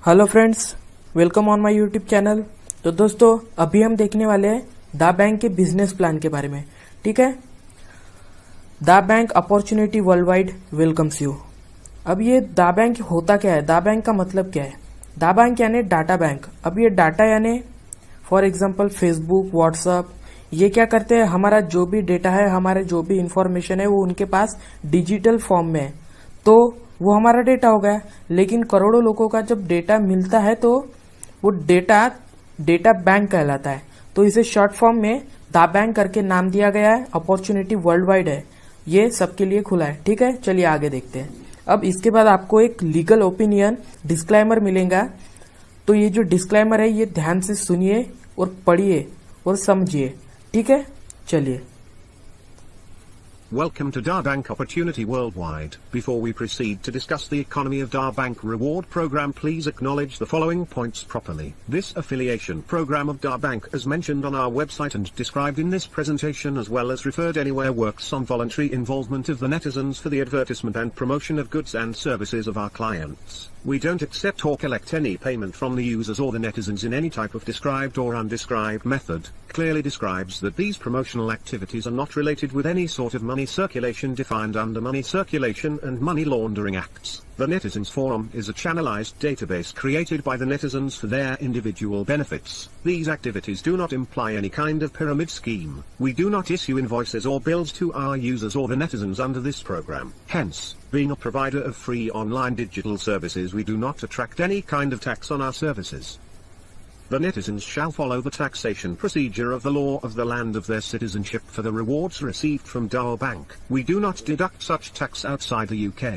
Hello friends, welcome on my YouTube channel. तो दोस्तों, अभी हम देखने वाले हैं दा बैंक के बिजनेस प्लान के बारे में। ठीक है, दा bank opportunity world wide welcomes you. अब ये दा बैंक होता क्या है, दा बैंक का मतलब क्या है? दा बैंक यानी डाटा बैंक। अब ये डाटा यानी फॉर एग्जांपल फेसबुक, व्हाट्सएप, ये क्या करते हैं, हमारा जो भी डेटा है, हमारे जो भी इंफॉर्मेशन है, वो उनके पास डिजिटल फॉर्म में है, तो वो हमारा डेटा हो गया। लेकिन करोड़ों लोगों का जब डेटा मिलता है तो वो डेटा बैंक कहलाता है। तो इसे शॉर्ट फॉर्म में दा बैंक करके नाम दिया गया है। अपॉर्चुनिटी वर्ल्ड वाइड है, ये सबके लिए खुला है। ठीक है, चलिए आगे देखते हैं। अब इसके बाद आपको एक लीगल ओपिनियन डिस्क्लेमर मिलेगा। तो ये जो डिस्क्लेमर है, ये ध्यान से सुनिए और पढ़िए और समझिए। ठीक है, चलिए। Welcome to Da Bank Opportunity Worldwide. Before we proceed to discuss the economy of Da Bank reward program, please acknowledge the following points properly. This affiliation program of Da Bank, as mentioned on our website and described in this presentation as well as referred anywhere, works on voluntary involvement of the netizens for the advertisement and promotion of goods and services of our clients. We don't accept or collect any payment from the users or the netizens in any type of described or undescribed method. Clearly describes that these promotional activities are not related with any sort of money circulation defined under Money Circulation and Money Laundering Acts. The Netizens Forum is a channelized database created by the netizens for their individual benefits. These activities do not imply any kind of pyramid scheme. We do not issue invoices or bills to our users or the netizens under this program. Hence, being a provider of free online digital services, we do not attract any kind of tax on our services. The netizens shall follow the taxation procedure of the law of the land of their citizenship for the rewards received from Da Bank. We do not deduct such tax outside the UK.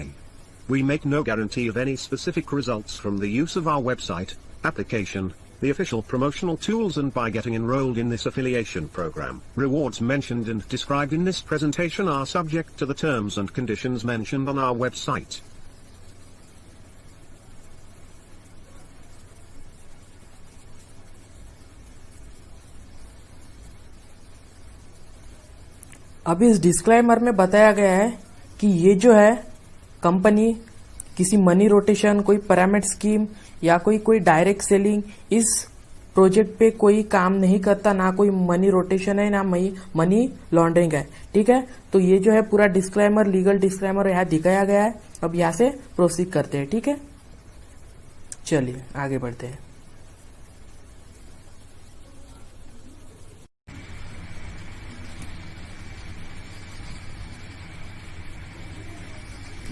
We make no guarantee of any specific results from the use of our website, application, the official promotional tools and by getting enrolled in this affiliation program. Rewards mentioned and described in this presentation are subject to the terms and conditions mentioned on our website. अब इस disclaimer में बताया गया है कि ये जो है कंपनी किसी मनी रोटेशन, कोई पिरामिड स्कीम या कोई डायरेक्ट सेलिंग, इस प्रोजेक्ट पे कोई काम नहीं करता। ना कोई मनी रोटेशन है, ना मनी लॉन्ड्रिंग है। ठीक है, तो ये जो है पूरा डिस्क्लेमर, लीगल डिस्क्लेमर यहाँ दिखाया गया है। अब यहाँ से प्रोसीड करते हैं। ठीक है, चलिए आगे बढ़ते हैं।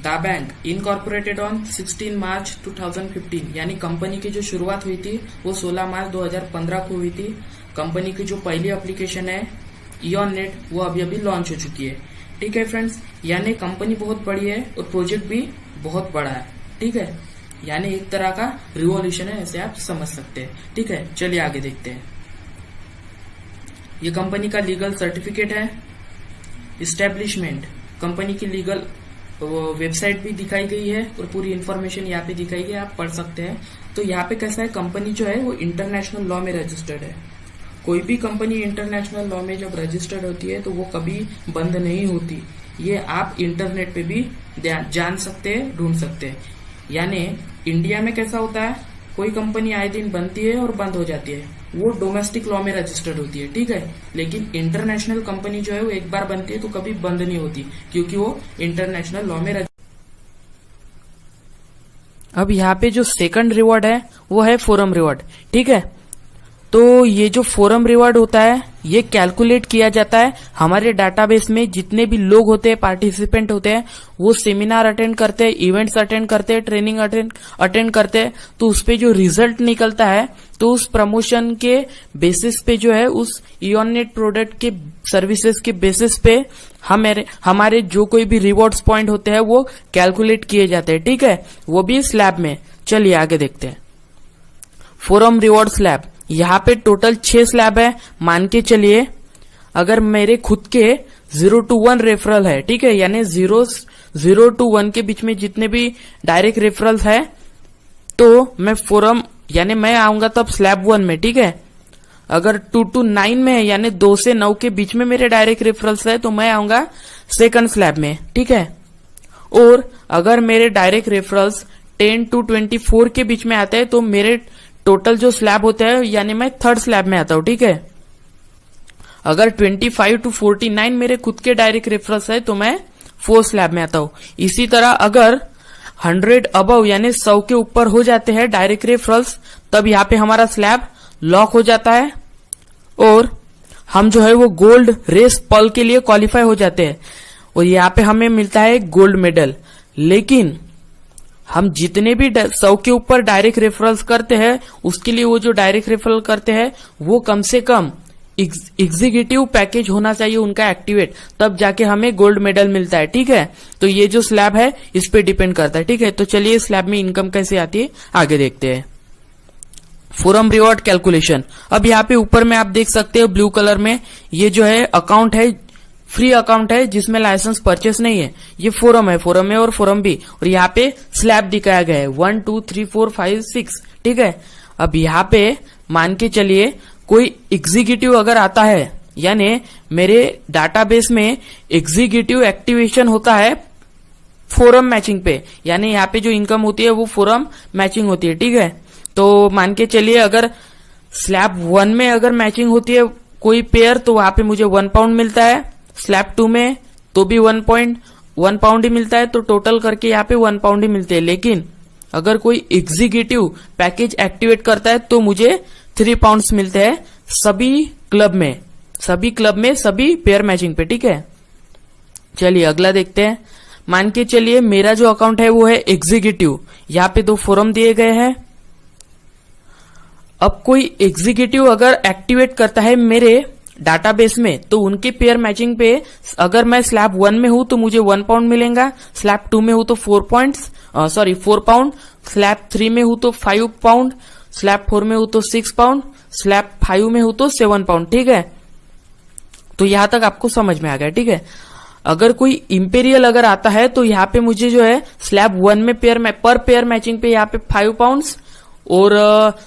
दा बैंक इनकॉर्पोरेटेड ऑन 16 मार्च 2015, यानी कंपनी की जो शुरुआत हुई थी वो 16 मार्च 2015 को हुई थी। कंपनी की जो पहली एप्लीकेशन है इयन नेट, वो अभी अभी लॉन्च हो चुकी है। ठीक है फ्रेंड्स, यानी कंपनी बहुत बड़ी है और प्रोजेक्ट भी बहुत बड़ा है। ठीक है, यानी एक तरह का रिवॉल्यूशन है, ऐसे आप समझ सकते हैं। ठीक है, चलिए आगे देखते हैं। ये कंपनी का लीगल सर्टिफिकेट है। इस्टेब्लिशमेंट, कंपनी की लीगल वेबसाइट भी दिखाई गई है और पूरी इन्फॉर्मेशन यहाँ पे दिखाई गई है, आप पढ़ सकते हैं। तो यहाँ पे कैसा है, कंपनी जो है वो इंटरनेशनल लॉ में रजिस्टर्ड है। कोई भी कंपनी इंटरनेशनल लॉ में जब रजिस्टर्ड होती है तो वो कभी बंद नहीं होती। ये आप इंटरनेट पे भी जान सकते हैं, ढूंढ सकते हैं। यानी इंडिया में कैसा होता है, कोई कंपनी आए दिन बनती है और बंद हो जाती है, वो डोमेस्टिक लॉ में रजिस्टर्ड होती है। ठीक है, लेकिन इंटरनेशनल कंपनी जो है वो एक बार बनती है तो कभी बंद नहीं होती, क्योंकि वो इंटरनेशनल लॉ में अब यहाँ पे जो सेकंड रिवॉर्ड है वो है फोरम रिवॉर्ड। ठीक है, तो ये जो फोरम रिवॉर्ड होता है ये कैलकुलेट किया जाता है हमारे डाटाबेस में। जितने भी लोग होते हैं, पार्टिसिपेंट होते हैं, वो सेमिनार अटेंड करते हैं, इवेंट्स अटेंड करते हैं, ट्रेनिंग अटेंड करते हैं, तो उस पे जो रिजल्ट निकलता है, तो उस प्रमोशन के बेसिस पे जो है, उस इयननेट प्रोडक्ट के सर्विसेज के बेसिस पे हमारे जो कोई भी रिवॉर्ड्स पॉइंट होते हैं वो कैलकुलेट किए जाते हैं। ठीक है, वो भी स्लैब में। चलिए आगे देखते हैं। फोरम रिवॉर्ड स्लैब, यहाँ पे टोटल 6 स्लैब है। मान के चलिए अगर मेरे खुद के 0 to 1 रेफरल है, ठीक है, यानी 0 to 1 के बीच में जितने भी डायरेक्ट रेफरल्स है, तो मैं फोरम यानी मैं आऊंगा तब स्लैब 1 में। ठीक है, अगर 2 to 9 में है, यानी 2 से 9 के बीच में मेरे डायरेक्ट रेफरल्स है, तो मैं आऊंगा सेकंड स्लैब में। ठीक है, और अगर मेरे डायरेक्ट रेफरल्स 10 to 24 के बीच में आता है तो मेरे टोटल जो स्लैब होता है यानी मैं थर्ड स्लैब में आता हूं, ठीक है। अगर 25 to 49 मेरे खुद के डायरेक्ट रेफरेंस है तो मैं फोर्थ स्लैब में आता हूं। इसी तरह अगर 100 अबव यानी 100 के ऊपर हो जाते हैं डायरेक्ट रेफरेंस, तब यहाँ पे हमारा स्लैब लॉक हो जाता है और हम जो है वो गोल्ड रेस पल के लिए क्वालिफाई हो जाते हैं और यहाँ पे हमें मिलता है गोल्ड मेडल। लेकिन हम जितने भी 100 के ऊपर डायरेक्ट रेफरल करते हैं उसके लिए वो जो डायरेक्ट रेफरल करते हैं वो कम से कम एग्जीक्यूटिव पैकेज होना चाहिए उनका एक्टिवेट, तब जाके हमें गोल्ड मेडल मिलता है, ठीक है। तो ये जो स्लैब है इस पे डिपेंड करता है, ठीक है। तो चलिए स्लैब में इनकम कैसे आती है आगे देखते हैं। Forum reward calculation. अब यहाँ पे ऊपर में आप देख सकते हो ब्लू कलर में ये जो है अकाउंट है, फ्री अकाउंट है जिसमें लाइसेंस परचेस नहीं है। ये फोरम है और फोरम भी, और यहाँ पे स्लैब दिखाया गया है 1 2 3 4 5 6, ठीक है। अब यहाँ पे मान के चलिए कोई एग्जीक्यूटिव अगर आता है, यानी मेरे डाटाबेस में एग्जीक्यूटिव एक्टिवेशन होता है फोरम मैचिंग पे, यानी यहाँ पे जो इनकम होती है वो फोरम मैचिंग होती है, ठीक है। तो मान के चलिए अगर स्लैब 1 में अगर मैचिंग होती है कोई पेयर तो वहां पे मुझे 1 पाउंड मिलता है, स्लैब 2 में तो भी 1 पाउंड ही मिलता है, तो टोटल करके यहाँ पे 1 पाउंड ही मिलते हैं। लेकिन अगर कोई एग्जीक्यूटिव पैकेज एक्टिवेट करता है तो मुझे 3 पाउंड्स मिलते हैं सभी क्लब में सभी पेयर मैचिंग पे, ठीक है। चलिए अगला देखते हैं। मान के चलिए मेरा जो अकाउंट है वो है एग्जीक्यूटिव, यहाँ पे 2 फोरम दिए गए हैं। अब कोई एग्जीक्यूटिव अगर एक्टिवेट करता है मेरे डाटाबेस में तो उनके पेयर मैचिंग पे अगर मैं स्लैब 1 में हूं तो मुझे 1 पाउंड मिलेगा, स्लैब 2 में हूं तो 4 पाउंड, स्लैब 3 में हूं तो 5 पाउंड, स्लैब 4 में हूं तो 6 पाउंड, स्लैब 5 में हूं तो 7 पाउंड, ठीक है। तो यहां तक आपको समझ में आ गया, ठीक है। अगर कोई इंपेरियल अगर आता है तो यहाँ पे मुझे जो है स्लैब 1 में पर पेयर मैचिंग पे यहाँ पे 5 पाउंड्स और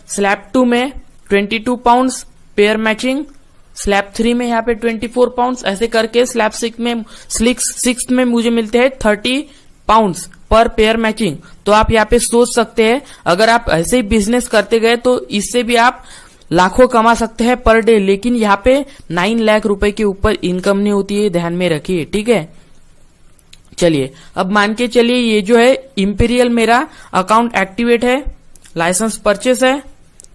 स्लैब 2 में 22 पाउंड्स पेयर मैचिंग, स्लैब 3 में यहाँ पे 24 पाउंड्स, ऐसे करके स्लैब 6 में मुझे मिलते हैं 30 पाउंड्स पर पेयर मैचिंग। तो आप यहाँ पे सोच सकते हैं अगर आप ऐसे ही बिजनेस करते गए तो इससे भी आप लाखों कमा सकते हैं पर डे, लेकिन यहाँ पे 9 लाख रुपए के ऊपर इनकम नहीं होती है, ध्यान में रखिए, ठीक है। चलिए अब मान के चलिए ये जो है इंपीरियल मेरा अकाउंट एक्टिवेट है, लाइसेंस परचेस है,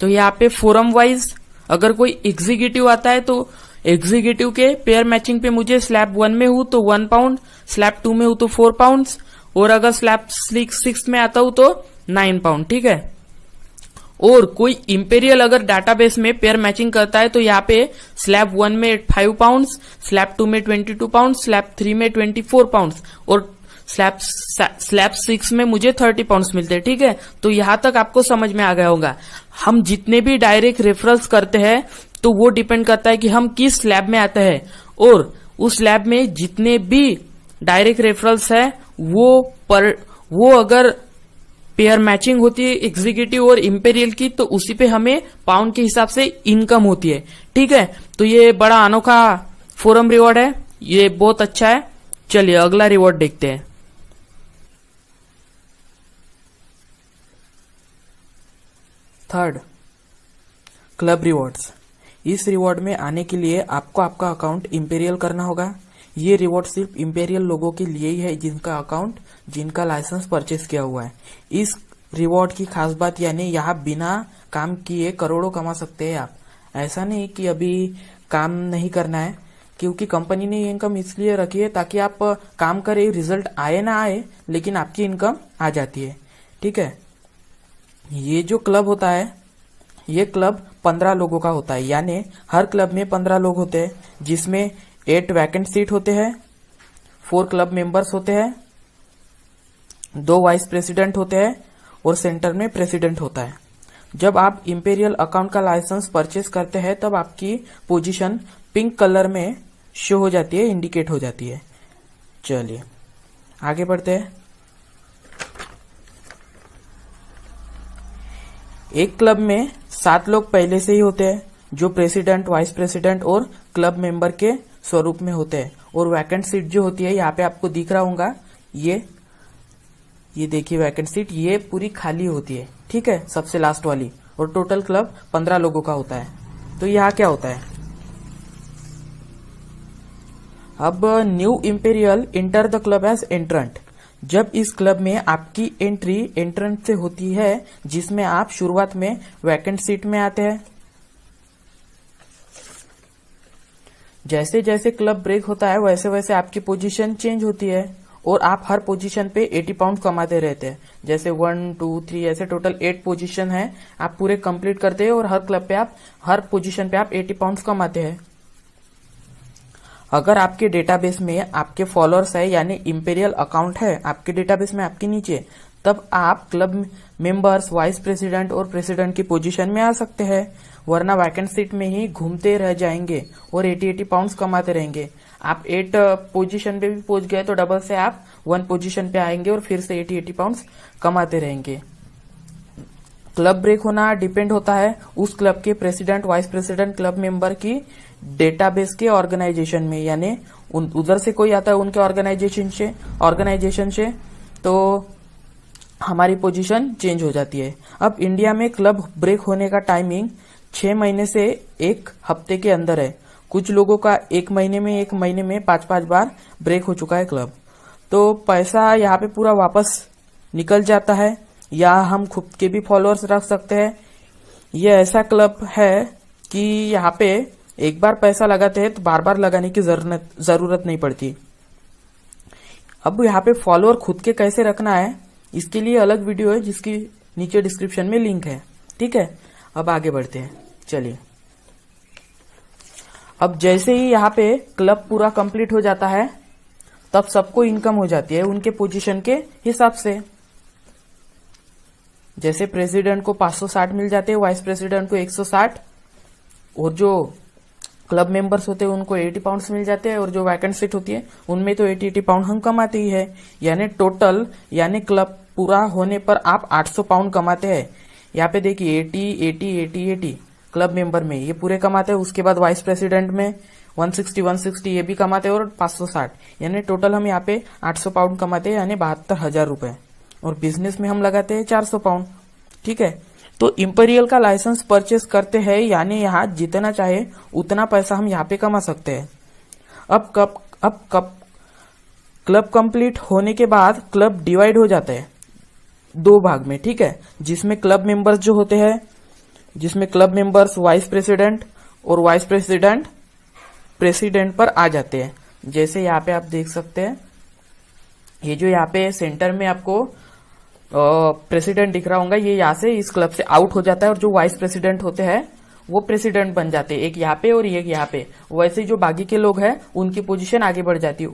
तो यहाँ पे फोरम वाइज अगर कोई एग्जीक्यूटिव आता है तो एग्जीक्यूटिव के पेयर मैचिंग पे मुझे स्लैब 1 में हूं तो 1 पाउंड, स्लैब 2 में हूं तो 4 पाउंड्स और अगर स्लैब 6 में आता हूं तो 9 पाउंड, ठीक है। और कोई इंपेरियल अगर डाटाबेस में पेयर मैचिंग करता है तो यहाँ पे स्लैब 1 में 5 पाउंड्स, स्लैब 2 में 22 पाउंड, स्लैब 3 में 24 पाउंड्स और स्लैब 6 में मुझे 30 पाउंड्स मिलते हैं, ठीक है। तो यहां तक आपको समझ में आ गया होगा। हम जितने भी डायरेक्ट रेफरल्स करते हैं तो वो डिपेंड करता है कि हम किस स्लैब में आते हैं और उस स्लैब में जितने भी डायरेक्ट रेफरल्स है वो अगर पेयर मैचिंग होती है एग्जीक्यूटिव और इंपेरियल की तो उसी पे हमें पाउंड के हिसाब से इनकम होती है, ठीक है। तो ये बड़ा अनोखा फोरम रिवॉर्ड है, ये बहुत अच्छा है। चलिए अगला रिवॉर्ड देखते हैं। Third, club rewards. इस रिवॉर्ड में आने के लिए आपको आपका अकाउंट इंपेरियल करना होगा। ये रिवॉर्ड सिर्फ इंपेरियल लोगों के लिए ही है जिनका लाइसेंस परचेस किया हुआ है। इस रिवॉर्ड की खास बात यानी यहाँ बिना काम किए करोड़ों कमा सकते हैं आप। ऐसा नहीं कि अभी काम नहीं करना है, क्योंकि कंपनी ने ये इनकम इसलिए रखी है ताकि आप काम करें, रिजल्ट आए ना आए लेकिन आपकी इनकम आ जाती है, ठीक है। ये जो क्लब होता है ये क्लब 15 लोगों का होता है, यानी हर क्लब में 15 लोग होते हैं, जिसमें 8 वैकेंट सीट होते हैं, 4 क्लब मेंबर्स होते हैं, 2 वाइस प्रेसिडेंट होते हैं और सेंटर में प्रेसिडेंट होता है। जब आप इंपेरियल अकाउंट का लाइसेंस परचेस करते हैं तब आपकी पोजीशन पिंक कलर में शो हो जाती है, इंडिकेट हो जाती है। चलिए आगे बढ़ते हैं। एक क्लब में 7 लोग पहले से ही होते हैं जो प्रेसिडेंट, वाइस प्रेसिडेंट और क्लब मेंबर के स्वरूप में होते हैं, और वैकेंट सीट जो होती है यहाँ पे आपको दिख रहा होगा, ये ये देखिए वैकेंट सीट ये पूरी खाली होती है, ठीक है, सबसे लास्ट वाली, और टोटल क्लब 15 लोगों का होता है। तो यहाँ क्या होता है, अब new imperial inter the club as entrant. जब इस क्लब में आपकी एंट्री एंट्रेंट से होती है, जिसमें आप शुरुआत में वैकेंट सीट में आते हैं। जैसे जैसे क्लब ब्रेक होता है वैसे वैसे आपकी पोजीशन चेंज होती है और आप हर पोजीशन पे 80 पाउंड कमाते रहते हैं। जैसे 1 2 3 ऐसे टोटल 8 पोजीशन है, आप पूरे कंप्लीट करते हैं और हर क्लब पे आप हर पोजीशन पे आप 80 पाउंड कमाते हैं। अगर आपके डेटाबेस में आपके फॉलोअर्स है यानी इंपेरियल अकाउंट है आपके डेटाबेस में आपके नीचे, तब आप क्लब मेंबर्स, वाइस प्रेसिडेंट और प्रेसिडेंट की पोजीशन में आ सकते हैं, वरना वैकेंट सीट में ही घूमते रह जाएंगे और 80 पाउंड्स कमाते रहेंगे। आप 8 पोजीशन पे भी पहुंच गए तो डबल से आप 1 पोजीशन पे आएंगे और फिर से 80 पाउंड्स कमाते रहेंगे। क्लब ब्रेक होना डिपेंड होता है उस क्लब के president, vice president, club member की डेटाबेस के ऑर्गेनाइजेशन में, यानी उधर से कोई आता है उनके ऑर्गेनाइजेशन से तो हमारी पोजीशन चेंज हो जाती है। अब इंडिया में क्लब ब्रेक होने का टाइमिंग 6 महीने से 1 हफ्ते के अंदर है। कुछ लोगों का 1 महीने में 5-5 बार ब्रेक हो चुका है क्लब। तो पैसा यहाँ पे पूरा वापस निकल जाता है, या हम खुद के भी फॉलोअर्स रख सकते हैं। ये ऐसा क्लब है कि यहाँ पे एक बार पैसा लगाते हैं तो बार बार लगाने की जरूरत नहीं पड़ती। अब यहाँ पे फॉलोअर खुद के कैसे रखना है इसके लिए अलग वीडियो है जिसकी नीचे डिस्क्रिप्शन में लिंक है, ठीक है। अब आगे बढ़ते हैं, चलिए। अब जैसे ही यहाँ पे क्लब पूरा कंप्लीट हो जाता है तब सबको इनकम हो जाती है उनके पोजीशन के हिसाब से। जैसे प्रेसिडेंट को 560 मिल जाते हैं, वाइस प्रेसिडेंट को 160, और जो क्लब मेंबर्स होते हैं उनको 80 पाउंड्स मिल जाते हैं, और जो वैकेंट सीट होती है उनमें तो 80 पाउंड हम कमाते ही है। यानी टोटल यानी क्लब पूरा होने पर आप 800 पाउंड कमाते हैं। यहाँ पे देखिए 80 क्लब मेंबर में ये पूरे कमाते हैं। उसके बाद वाइस प्रेसिडेंट में 160 ये भी कमाते हैं और 560, यानी टोटल हम यहाँ पे 800 पाउंड कमाते हैं, यानी 72,000 रुपए। और बिजनेस में हम लगाते हैं 400 पाउंड, ठीक है। तो इंपेरियल का लाइसेंस परचेस करते हैं, यानी यहाँ जितना चाहे उतना पैसा हम यहाँ पे कमा सकते हैं। अब क्लब कंप्लीट होने के बाद क्लब डिवाइड हो जाता है 2 भाग में, ठीक है। जिसमें क्लब मेंबर्स जो होते हैं, जिसमें क्लब मेंबर्स वाइस प्रेसिडेंट और वाइस प्रेसिडेंट प्रेसिडेंट पर आ जाते हैं। जैसे यहाँ पे आप देख सकते हैं, ये जो यहाँ पे सेंटर में आपको प्रेसिडेंट दिख रहा होगा, ये यहाँ से इस क्लब से आउट हो जाता है, और जो वाइस प्रेसिडेंट होते हैं वो प्रेसिडेंट बन जाते हैं, एक यहाँ पे और एक यहाँ पे। वैसे जो बाकी के लोग हैं उनकी पोजीशन आगे बढ़ जाती है,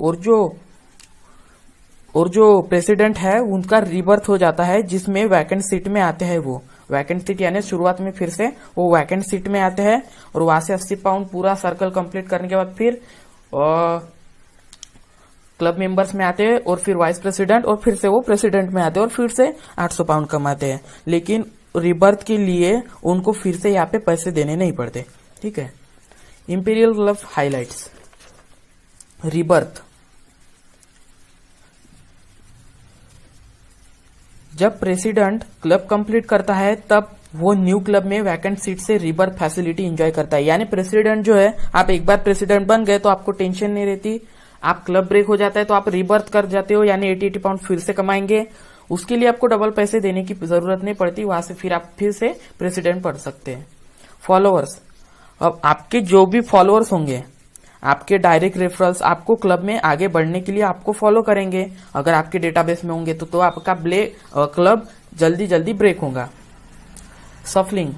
और जो प्रेसिडेंट है उनका रिबर्थ हो जाता है, जिसमें वैकेंट सीट में आते हैं। वो वैकेंट सीट यानी शुरुआत में फिर से वो वैकेंट सीट में आते हैं, और वहां से 80 पाउंड पूरा सर्कल कंप्लीट करने के बाद फिर क्लब मेंबर्स में आते हैं, और फिर वाइस प्रेसिडेंट, और फिर से वो प्रेसिडेंट में आते हैं, और फिर से 800 पाउंड कमाते हैं। लेकिन रिबर्थ के लिए उनको फिर से यहाँ पे पैसे देने नहीं पड़ते, ठीक है। Imperial club highlights. रिबर्थ, जब प्रेसिडेंट क्लब कंप्लीट करता है तब वो न्यू क्लब में वैकेंट सीट से रिबर्थ फैसिलिटी एंजॉय करता है। यानी प्रेसिडेंट जो है, आप एक बार प्रेसिडेंट बन गए तो आपको टेंशन नहीं रहती। आप क्लब ब्रेक हो जाता है तो आप रिबर्थ कर जाते हो, यानी 80 पाउंड फिर से कमाएंगे। उसके लिए आपको डबल पैसे देने की जरूरत नहीं पड़ती, वहां से फिर आप फिर से प्रेसिडेंट बन सकते हैं। फॉलोअर्स, अब आपके जो भी फॉलोअर्स होंगे, आपके डायरेक्ट रेफरल्स आपको क्लब में आगे बढ़ने के लिए आपको फॉलो करेंगे। अगर आपके डेटाबेस में होंगे तो आपका क्लब जल्दी ब्रेक होगा। Shuffling,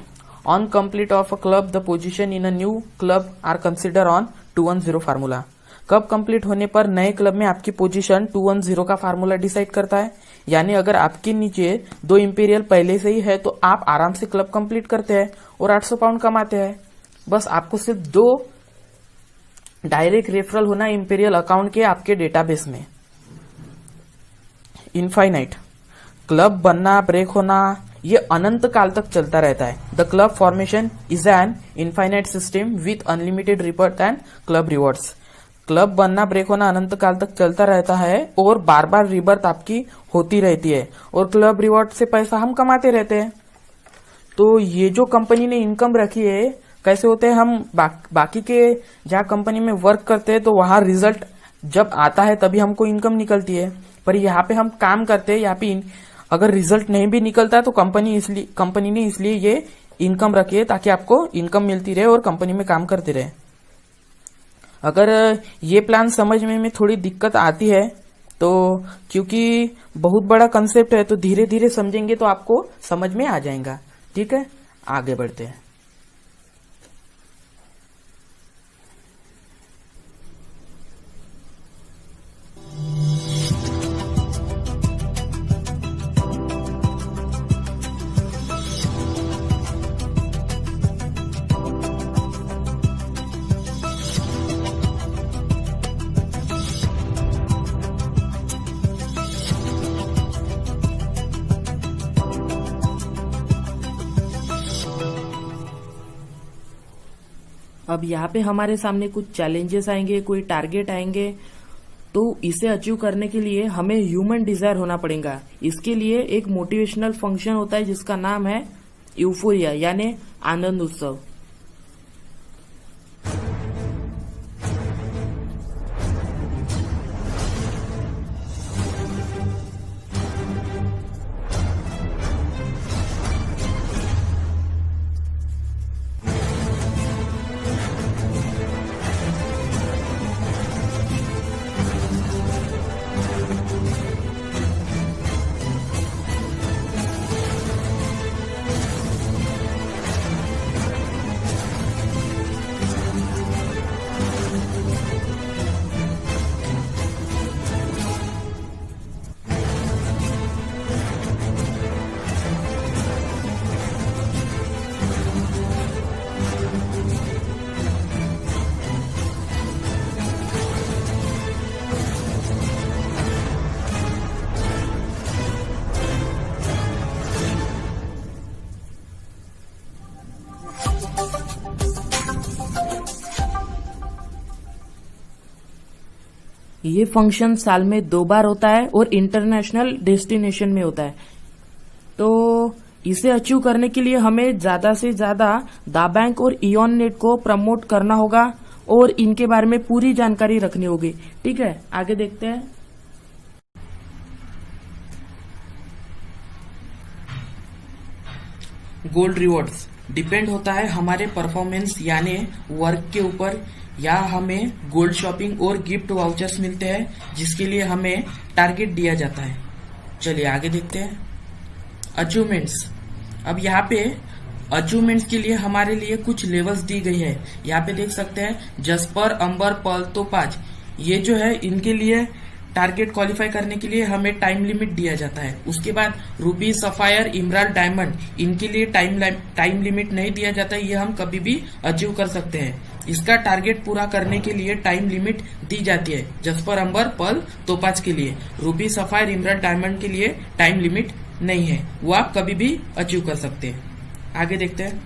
on complete of a club the position in a new club are consider on 210 formula. कब कंप्लीट होने पर नए क्लब में आपकी पोजीशन 210 का फार्मूला डिसाइड करता है। यानी अगर आपके नीचे 2 इंपीरियल पहले से ही है तो आप आराम से क्लब कंप्लीट करते हैं और 800 पाउंड कमाते हैं। बस आपको सिर्फ 2 डायरेक्ट रेफरल होना इंपीरियल अकाउंट के आपके डेटाबेस में। इनफाइनाइट, क्लब बनना, ब्रेक होना, ये अनंत काल तक चलता रहता है। The club formation is an infinite system with unlimited rebirth and club rewards. Club बनना ब्रेक होना अनंत काल तक चलता रहता है और बार बार रिबर्थ आपकी होती रहती है और क्लब रिवॉर्ड से पैसा हम कमाते रहते हैं। तो ये जो कंपनी ने इनकम रखी है कैसे होते हैं, हम बाकी के जहाँ कंपनी में वर्क करते हैं तो वहां रिजल्ट जब आता है तभी हमको इनकम निकलती है, पर यहाँ पे हम काम करते हैं, यहाँ पे अगर रिजल्ट नहीं भी निकलता तो कंपनी ने इसलिए ये इनकम रखी है ताकि आपको इनकम मिलती रहे और कंपनी में काम करते रहे। अगर ये प्लान समझने में थोड़ी दिक्कत आती है तो क्योंकि बहुत बड़ा कंसेप्ट है तो धीरे धीरे समझेंगे तो आपको समझ में आ जाएगा। ठीक है, आगे बढ़ते हैं। अब यहाँ पे हमारे सामने कुछ चैलेंजेस आएंगे, कोई टारगेट आएंगे, तो इसे अचीव करने के लिए हमें ह्यूमन डिजायर होना पड़ेगा। इसके लिए एक मोटिवेशनल फंक्शन होता है जिसका नाम है यूफोरिया यानी आनंद उत्सव। ये फंक्शन साल में 2 बार होता है और इंटरनेशनल डेस्टिनेशन में होता है। तो इसे अचीव करने के लिए हमें ज्यादा से ज्यादा दा बैंक और इयॉन नेट को प्रमोट करना होगा और इनके बारे में पूरी जानकारी रखनी होगी। ठीक है, आगे देखते हैं। गोल्ड रिवॉर्ड्स डिपेंड होता है हमारे परफॉर्मेंस यानी वर्क के ऊपर, या हमें गोल्ड शॉपिंग और गिफ्ट वाउचर्स मिलते हैं जिसके लिए हमें टारगेट दिया जाता है। चलिए आगे देखते हैं। अचीवमेंट्स, अब यहाँ पे अचीवमेंट्स के लिए हमारे लिए कुछ लेवल्स दी गई है। यहाँ पे देख सकते हैं जस्पर, अंबर, पर्ल, तोपाज, ये जो है इनके लिए टारगेट क्वालिफाई करने के लिए हमें टाइम लिमिट दिया जाता है। उसके बाद रूबी, सफायर, इमराल्ड, डायमंड, इनके लिए टाइम लिमिट नहीं दिया जाता है, ये हम कभी भी अचीव कर सकते हैं। इसका टारगेट पूरा करने के लिए टाइम लिमिट दी जाती है। जस्पर, अंबर, पर्ल, तोपाज के लिए, रूबी, सफायर, इमराल्ड, डायमंड के लिए टाइम लिमिट नहीं है, वो आप कभी भी अचीव कर सकते हैं। आगे देखते हैं।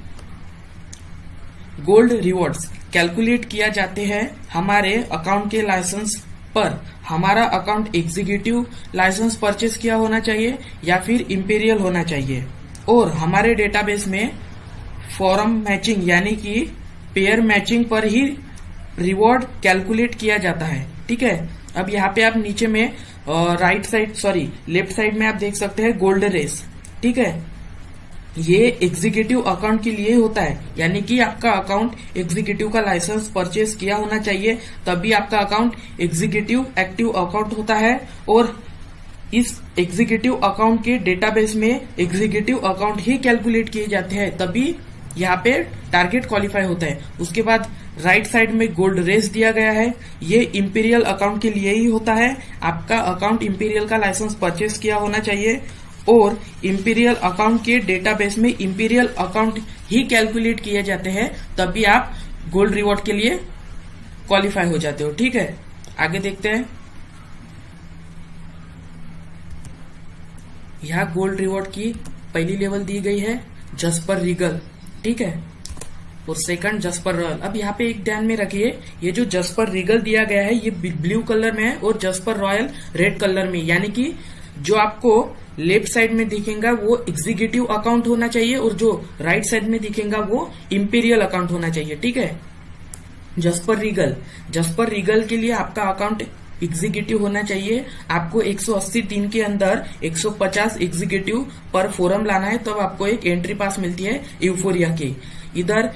गोल्ड रिवॉर्ड्स कैलकुलेट किया जाते हैं हमारे अकाउंट के लाइसेंस पर। हमारा अकाउंट एग्जीक्यूटिव लाइसेंस परचेज किया होना चाहिए या फिर इंपीरियल होना चाहिए, और हमारे डेटाबेस में फॉर्म मैचिंग यानी कि पेयर मैचिंग पर ही रिवॉर्ड कैलकुलेट किया जाता है। ठीक है, अब यहाँ पे आप नीचे में लेफ्ट साइड में आप देख सकते हैं गोल्ड रेस। ठीक है, ये एग्जीक्यूटिव अकाउंट के लिए होता है, यानी कि आपका अकाउंट एग्जीक्यूटिव का लाइसेंस परचेज किया होना चाहिए, तभी आपका अकाउंट एग्जीक्यूटिव एक्टिव अकाउंट होता है। और इस एग्जीक्यूटिव अकाउंट के डेटाबेस में एग्जीक्यूटिव अकाउंट ही कैलकुलेट किए जाते हैं, तभी यहाँ पे टारगेट क्वालिफाई होता है। उसके बाद राइट साइड में गोल्ड रेस दिया गया है, ये इंपीरियल अकाउंट के लिए ही होता है। आपका अकाउंट इंपीरियल का लाइसेंस परचेज किया होना चाहिए और इंपीरियल अकाउंट के डेटाबेस में इंपीरियल अकाउंट ही कैलकुलेट किए जाते हैं, तभी आप गोल्ड रिवॉर्ड के लिए क्वालिफाई हो जाते हो। ठीक है, आगे देखते हैं। यहाँ गोल्ड रिवॉर्ड की पहली लेवल दी गई है जस्पर रीगल। ठीक है, और सेकंड जस्पर रॉयल। अब यहाँ पे एक ध्यान में रखिए, ये जो जस्पर रीगल दिया गया है ये ब्लू कलर में है और जस्पर रॉयल रेड कलर में, यानी कि जो आपको लेफ्ट साइड में दिखेगा वो एग्जीक्यूटिव अकाउंट होना चाहिए और जो राइट साइड में दिखेगा वो इंपीरियल अकाउंट होना चाहिए। ठीक है। जस्पर रीगल के लिए आपका अकाउंट एग्जीक्यूटिव होना चाहिए। आपको 180 दिन के अंदर 150 एग्जीक्यूटिव पर फोरम लाना है, तब आपको एक एंट्री पास मिलती है यूफोरिया की। इधर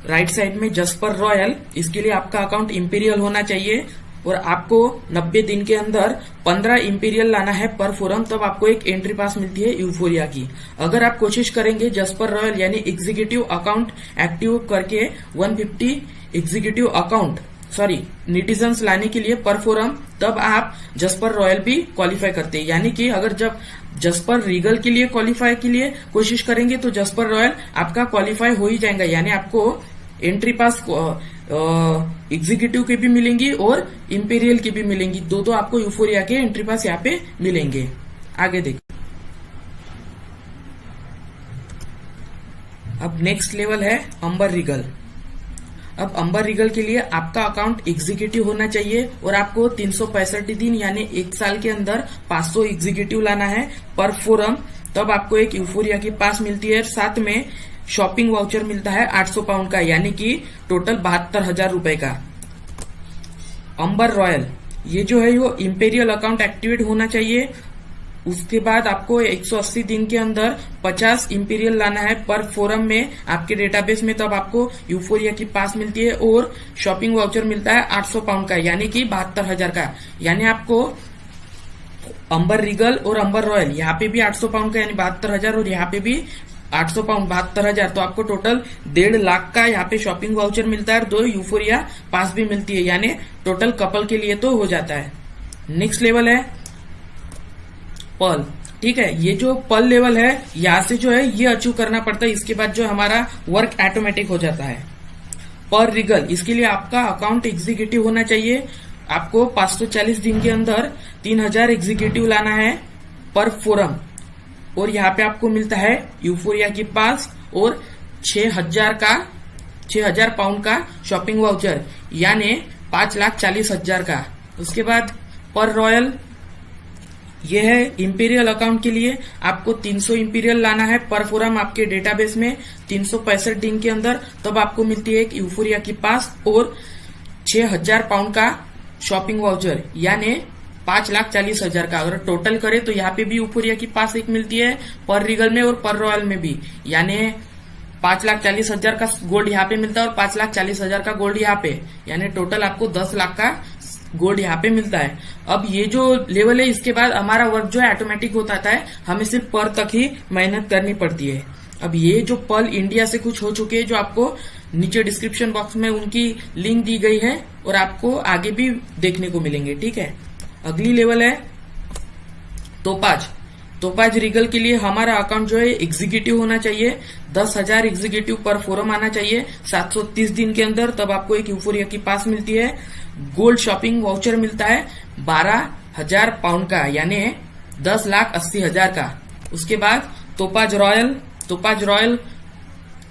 राइट साइड में जस्पर रॉयल, इसके लिए आपका अकाउंट इंपीरियल होना चाहिए और आपको 90 दिन के अंदर 15 इंपीरियल लाना है पर फोरम, तब आपको एक एंट्री पास मिलती है यूफोरिया की। अगर आप कोशिश करेंगे जस्पर रॉयल यानी एग्जीक्यूटिव अकाउंट एक्टिव करके 150 एग्जीक्यूटिव अकाउंट निटिजन्स लाने के लिए पर फोरम, तब आप जस्पर रॉयल भी क्वालिफाई करते हैं। यानी कि अगर जब जस्पर रीगल के लिए क्वालिफाई के लिए कोशिश करेंगे तो जस्पर रॉयल आपका क्वालिफाई हो ही जाएगा, यानी आपको एंट्री पास एग्जीक्यूटिव की भी मिलेंगी और इंपीरियल की भी मिलेंगी। दो आपको यूफोरिया के एंट्री पास यहाँ पे मिलेंगे। आगे देखिए, अब नेक्स्ट लेवल है अंबर रीगल। अब अंबर रीगल के लिए आपका अकाउंट एग्जीक्यूटिव होना चाहिए और आपको 365 दिन यानी 1 साल के अंदर 500 एग्जीक्यूटिव लाना है पर फोरम, तब आपको एक यूफोरिया की पास मिलती है। साथ में शॉपिंग वाउचर मिलता है 800 पाउंड का, यानी कि टोटल 72,000 रुपए का। अंबर रॉयल, ये जो है वो इंपीरियल अकाउंट एक्टिवेट होना चाहिए। उसके बाद आपको 180 दिन के अंदर 50 इंपीरियल लाना है पर फोरम में आपके डेटाबेस में, तब आपको यूफोरिया की पास मिलती है और शॉपिंग वाउचर मिलता है 800 पाउंड का, यानी कि 72,000 का। यानी आपको अंबर रीगल और अंबर रॉयल यहाँ पे भी 800 पाउंड का यानी 72,000 और यहाँ पे भी 800 पाउंड 72,000, तो आपको टोटल 1.5 लाख का यहाँ पे शॉपिंग वाउचर मिलता है और 2 यूफोरिया पास भी मिलती है, यानी टोटल कपल के लिए तो हो जाता है। नेक्स्ट लेवल है पर्ल। ठीक है, ये जो पर्ल लेवल है यहाँ से जो है ये अचीव करना पड़ता है, इसके बाद जो हमारा वर्क ऑटोमेटिक हो जाता है। पर्ल रीगल, इसके लिए आपका अकाउंट एग्जीक्यूटिव होना चाहिए। आपको 540 दिन के अंदर 3000 एग्जीक्यूटिव लाना है पर फोरम और यहाँ पे आपको मिलता है यूफोरिया की पास और 6,000 पाउंड का शॉपिंग वाउचर, यानी 5,40,000 का। उसके बाद पर रॉयल, ये है इंपीरियल अकाउंट के लिए आपको 300 इंपीरियल लाना है पर फोरम आपके डेटाबेस में 365 दिन के अंदर, तब आपको मिलती है एक यूफोरिया की पास और 6,000 पाउंड का शॉपिंग वाउचर, यानी 5,40,000 का। अगर टोटल करे तो यहाँ पे भी यूफोरिया की पास एक मिलती है पर रीगल में और पर रॉयल में भी, यानी 5,40,000 का गोल्ड यहाँ पे मिलता है और 5,40,000 का गोल्ड यहाँ पे, यानी टोटल आपको 10 लाख का गोल्ड यहाँ पे मिलता है। अब ये जो लेवल है इसके बाद हमारा वर्क जो है ऑटोमेटिक होता है, हमें सिर्फ पर तक ही मेहनत करनी पड़ती है। अब ये जो पर्ल इंडिया से कुछ हो चुके हैं, जो आपको नीचे डिस्क्रिप्शन बॉक्स में उनकी लिंक दी गई है और आपको आगे भी देखने को मिलेंगे। ठीक है, अगली लेवल है तोपाज रीगल के लिए हमारा अकाउंट जो है एग्जीक्यूटिव होना चाहिए। 10,000 एग्जीक्यूटिव पर फोरम आना चाहिए 730 दिन के अंदर, तब आपको एक यूफोरिया की पास मिलती है। गोल्ड शॉपिंग वाउचर मिलता है 12,000 पाउंड का, यानी 10,80,000 का। उसके बाद तोपाज रॉयल,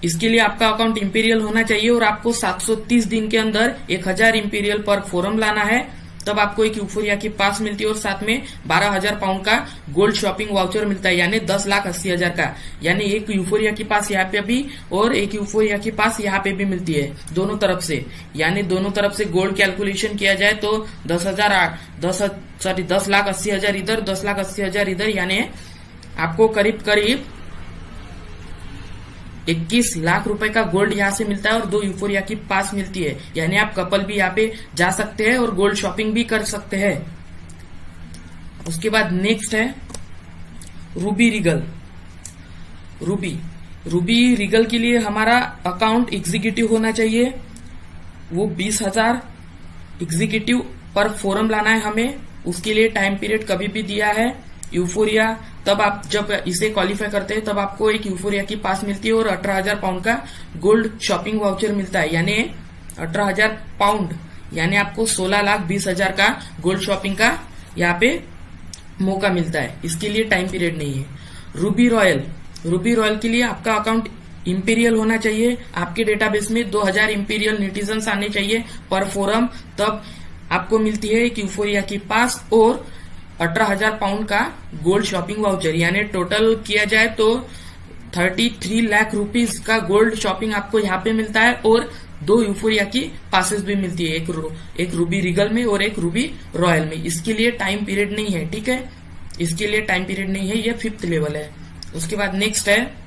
इसके लिए आपका अकाउंट इंपीरियल होना चाहिए और आपको 730 दिन के अंदर 1,000 इंपीरियल पर फोरम लाना है, तब आपको एक यूफोरिया की पास मिलती है और साथ में 12,000 पाउंड का गोल्ड शॉपिंग वाउचर मिलता है, यानी 10,80,000 का। यानी एक यूफोरिया की पास यहाँ पे भी और एक यूफोरिया की पास यहाँ पे भी मिलती है दोनों तरफ से। यानी दोनों तरफ से गोल्ड कैलकुलेशन किया जाए तो 10,80,000 इधर, 10,80,000 इधर, यानी आपको करीब 21 लाख रुपए का गोल्ड यहाँ से मिलता है और 2 यूफोरिया की पास मिलती है, यानी आप कपल भी यहाँ पे जा सकते हैं और गोल्ड शॉपिंग भी कर सकते हैं। उसके बाद नेक्स्ट है रूबी रीगल के लिए हमारा अकाउंट एग्जीक्यूटिव होना चाहिए। वो 20,000 एग्जीक्यूटिव पर फोरम लाना है हमें, उसके लिए टाइम पीरियड कभी भी दिया है। यूफोरिया, तब आप जब इसे क्वालिफाई करते हैं तब आपको एक यूफोरिया की पास मिलती है और 18,000 पाउंड का गोल्ड शॉपिंग वाउचर मिलता है, यानी 18,000 पाउंड, यानी आपको 16,20,000 का गोल्ड शॉपिंग का यहाँ पे मौका मिलता है। इसके लिए टाइम पीरियड नहीं है। रूबी रॉयल के लिए आपका अकाउंट इंपीरियल होना चाहिए, आपके डेटाबेस में 2000 इंपीरियल नेटिजन्स आने चाहिए पर फोरम, तब आपको मिलती है एक यूफोरिया की पास और 18,000 पाउंड का गोल्ड शॉपिंग वाउचर। यानी टोटल किया जाए तो 33 लाख रुपीज का गोल्ड शॉपिंग आपको यहाँ पे मिलता है और 2 यूफोरिया की पासेस भी मिलती है, एक रूबी रिगल में और एक रूबी रॉयल में। इसके लिए टाइम पीरियड नहीं है, ठीक है, इसके लिए टाइम पीरियड नहीं है, ये 5th लेवल है। उसके बाद नेक्स्ट है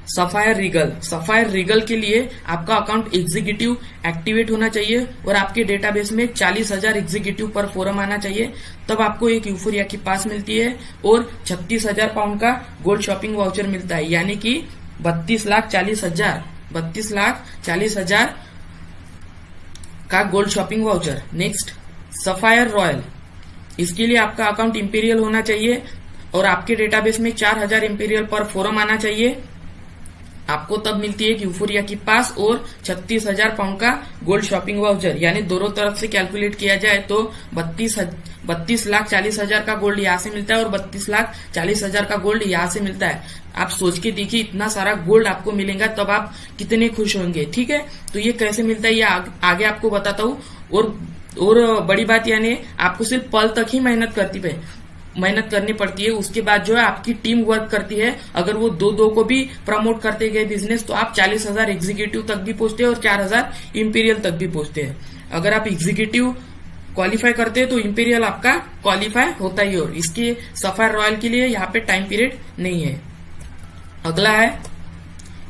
सफायर रिगल। सफायर रिगल के लिए आपका अकाउंट एग्जीक्यूटिव एक्टिवेट होना चाहिए और आपके डेटाबेस में 40,000 एग्जीक्यूटिव पर फोरम आना चाहिए, तब आपको एक यूफोरिया की पास मिलती है और 36,000 पाउंड का गोल्ड शॉपिंग वाउचर मिलता है, यानी कि 32,40,000 का gold shopping voucher. Next sapphire royal, इसके लिए आपका अकाउंट इंपीरियल होना चाहिए और आपके डेटाबेस में 4,000 इंपीरियल पर फोरम आना चाहिए, आपको तब मिलती है यूफोरिया की पास और 36,000 पाउंड का गोल्ड शॉपिंग वाउचर। यानी दोनों तरफ से कैलकुलेट किया जाए तो 32,40,000 का गोल्ड यहाँ से मिलता है और 32,40,000 का गोल्ड यहाँ से मिलता है। आप सोच के देखिए, इतना सारा गोल्ड आपको मिलेगा तब आप कितने खुश होंगे, ठीक है। तो ये कैसे मिलता है ये आगे आपको बताता हूँ। और बड़ी बात यानी आपको सिर्फ पल तक ही मेहनत करनी पड़ती है, उसके बाद जो है आपकी टीम वर्क करती है। अगर वो दो को भी प्रमोट करते गए बिजनेस तो आप 40,000 एग्जीक्यूटिव तक भी पहुंचते हैं और 4,000 इंपीरियल तक भी पहुंचते हैं। अगर आप एग्जीक्यूटिव क्वालिफाई करते हैं तो इंपीरियल आपका क्वालिफाई होता ही। और इसके सफायर रॉयल के लिए यहाँ पे टाइम पीरियड नहीं है। अगला है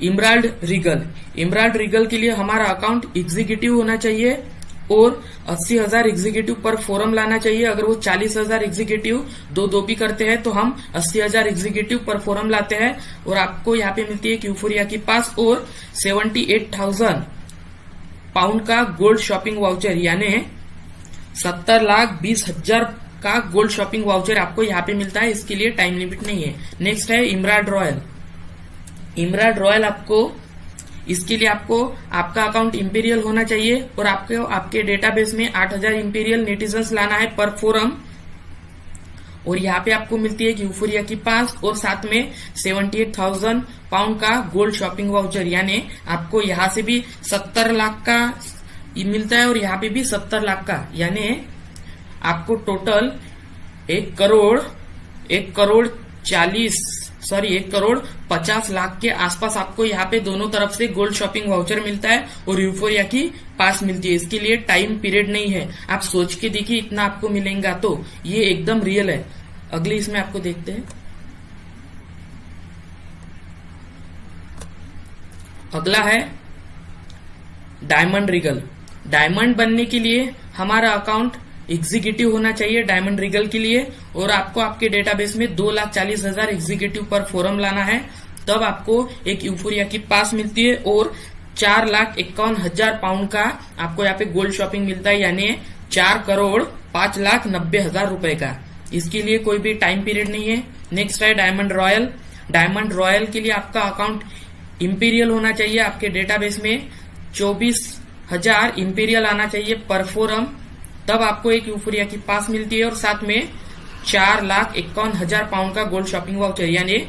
इमराल्ड रिगल। इमराल्ड रिगल के लिए हमारा अकाउंट एग्जीक्यूटिव होना चाहिए और 80,000 एग्जीक्यूटिव पर फोरम लाना चाहिए। अगर वो 40,000 एग्जीक्यूटिव दो भी करते हैं तो हम 80,000 एग्जीक्यूटिव पर फोरम लाते हैं और आपको यहाँ पे मिलती है यूफोरिया की पास और 78,000 पाउंड का गोल्ड शॉपिंग वाउचर, यानी 70,20,000 का गोल्ड शॉपिंग वाउचर आपको यहाँ पे मिलता है। इसके लिए टाइम लिमिट नहीं है। नेक्स्ट है इमराल्ड रॉयल। इमराल्ड रॉयल इसके लिए आपको आपका अकाउंट इंपीरियल होना चाहिए और आपके डेटाबेस में 8,000 इंपीरियल नेटिजन्स लाना है पर फोरम और यहाँ पे आपको मिलती है यूफोरिया की पास और साथ में 78,000 पाउंड का गोल्ड शॉपिंग वाउचर। यानी आपको यहाँ से भी 70 लाख का मिलता है और यहाँ पे भी 70 लाख का, यानी आपको टोटल 1,50 लाख के आसपास आपको यहाँ पे दोनों तरफ से गोल्ड शॉपिंग वाउचर मिलता है और यूफोरिया की पास मिलती है। इसके लिए टाइम पीरियड नहीं है, आप सोच के देखिए इतना आपको मिलेगा तो ये एकदम रियल है। अगली इसमें आपको देखते हैं। अगला है डायमंड रिगल। डायमंड बनने के लिए हमारा अकाउंट एग्जीक्यूटिव होना चाहिए डायमंड रिगल के लिए और आपको आपके डेटाबेस में 2,40,000 एग्जीक्यूटिव पर फोरम लाना है, तब आपको एक यूफोरिया की पास मिलती है और 4,51,000 पाउंड का आपको यहाँ पे गोल्ड शॉपिंग मिलता है, यानी 4,05,90,000 रुपए का। इसके लिए कोई भी टाइम पीरियड नहीं है। नेक्स्ट है डायमंड रॉयल। डायमंड रॉयल के लिए आपका अकाउंट इंपीरियल होना चाहिए, आपके डेटाबेस में 24,000 इंपीरियल आना चाहिए पर फोरम, तब आपको एक यूफोरिया की पास मिलती है और साथ में 4,51,000 पाउंड का गोल्ड शॉपिंग वाउचर, यानी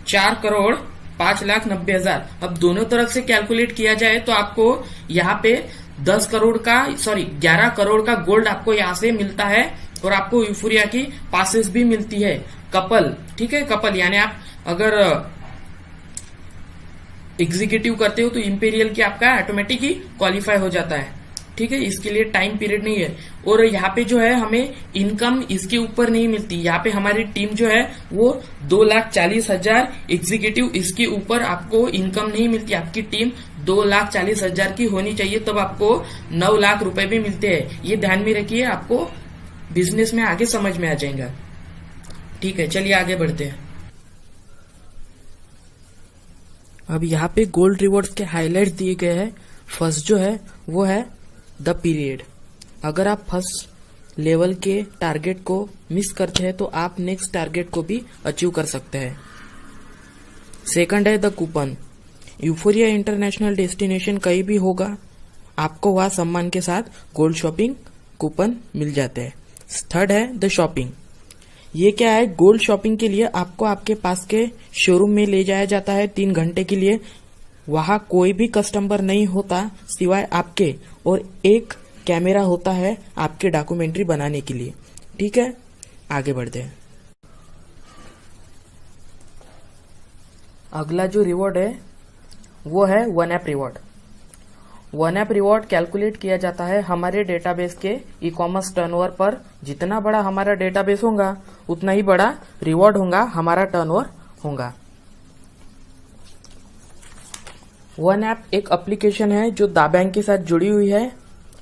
4,05,90,000। अब दोनों तरफ से कैलकुलेट किया जाए तो आपको यहाँ पे 11 करोड़ का गोल्ड आपको यहाँ से मिलता है और आपको यूफोरिया की पासेस भी मिलती है कपल, ठीक है, कपल। यानी आप अगर एग्जीक्यूटिव करते हो तो इंपीरियल की आपका ऑटोमेटिक ही क्वालिफाई हो जाता है, ठीक है। इसके लिए टाइम पीरियड नहीं है और यहाँ पे जो है हमें इनकम इसके ऊपर नहीं मिलती। यहाँ पे हमारी टीम जो है वो 2,40,000 एग्जीक्यूटिव, इसके ऊपर आपको इनकम नहीं मिलती। आपकी टीम 2,40,000 की होनी चाहिए, तब आपको 9 लाख रुपए भी मिलते हैं। ये ध्यान में रखिए, आपको बिजनेस में आगे समझ में आ जाएगा, ठीक है। चलिए आगे बढ़ते हैं। अब यहाँ पे गोल्ड रिवॉर्ड्स के हाईलाइट दिए गए हैं। फर्स्ट जो है वो है द पीरियड। अगर आप फर्स्ट लेवल के टारगेट को मिस करते हैं तो आप नेक्स्ट टारगेट को भी अचीव कर सकते हैं। सेकंड है the coupon. Euphoria international destination कहीं भी होगा, आपको वहां सम्मान के साथ गोल्ड शॉपिंग कूपन मिल जाते हैं। थर्ड है द शॉपिंग। ये क्या है, गोल्ड शॉपिंग के लिए आपको आपके पास के शोरूम में ले जाया जाता है 3 घंटे के लिए। वहां कोई भी कस्टमर नहीं होता सिवाय आपके, और एक कैमरा होता है आपके डॉक्यूमेंट्री बनाने के लिए। ठीक है, आगे बढ़ते हैं। अगला जो रिवॉर्ड है वो है one app reward. One app reward calculate किया जाता है हमारे डेटाबेस के ई कॉमर्स टर्नओवर पर। जितना बड़ा हमारा डेटाबेस होगा उतना ही बड़ा रिवॉर्ड होगा, हमारा टर्नओवर होगा। वन ऐप एक एप्लीकेशन है जो दा बैंक के साथ जुड़ी हुई है।